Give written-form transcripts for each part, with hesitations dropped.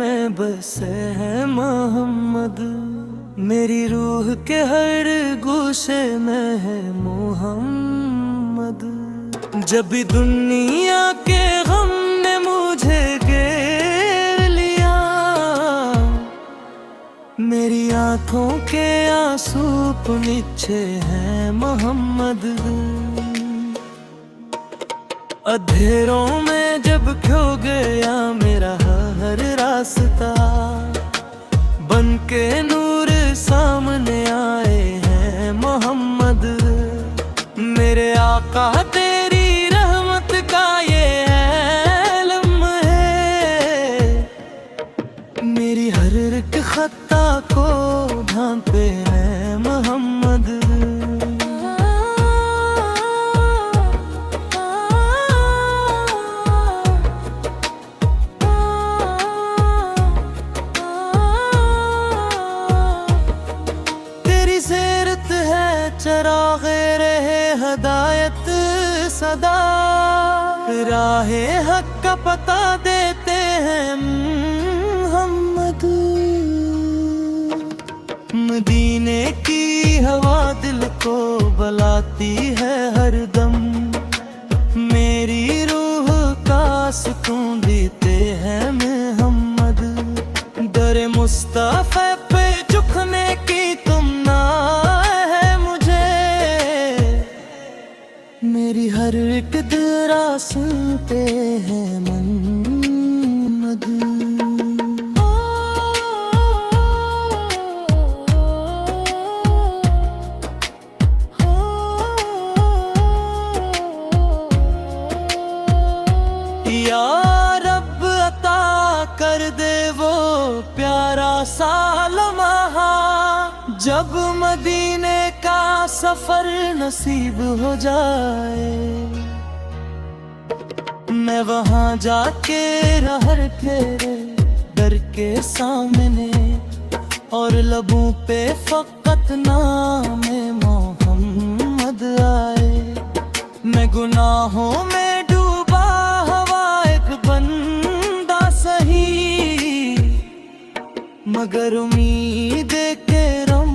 में बसे हैं मोहम्मद। मेरी रूह के हर गोशे में है मोहम्मद। जब भी दुनिया के गम ने मुझे घेर लिया, मेरी आंखों के आंसू पुनिच्छे हैं मोहम्मद। अंधेरों में जब खो गया मेरा हर रास्ता, बन के नूर सामने आए हैं मोहम्मद। मेरे आका तेरी रहमत का ये है लम्हे, मेरी हर एक खता को ढांपे हैं मोहम्मद। सेरत है चरागे रहे हदायत सदा, राहे हक का पता देते हैं मोहम्मद। मदीने की हवा दिल को बुलाती है हरदम, मेरी रूह का सुकून देते हैं मोहम्मद। दर मुस्तफा पे झुकने की मेरी हर एक दिरा सुनते हैं मोहम्मद। या रब अता कर दे वो प्यारा सा लम्हा, जब मदीने का सफर नसीब हो जाए। मैं वहां जाके रहर फेरे दर के सामने, और लबों पे फकत नाम मोहम्मद आए। मैं गुनाहों में डूबा हवा एक बंदा सही, मगर उम्मीद के रम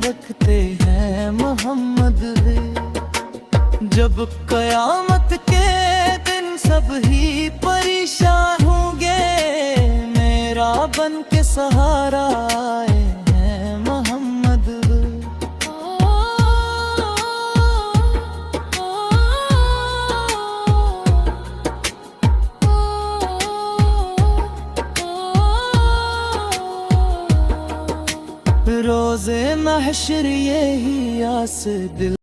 रखते हैं मोहम्मद। जब कयामत के दिन सब ही परेशान होंगे, मेरा बन के सहारा आए हैं मोहम्मद। रोज़े महशर यही आस दिल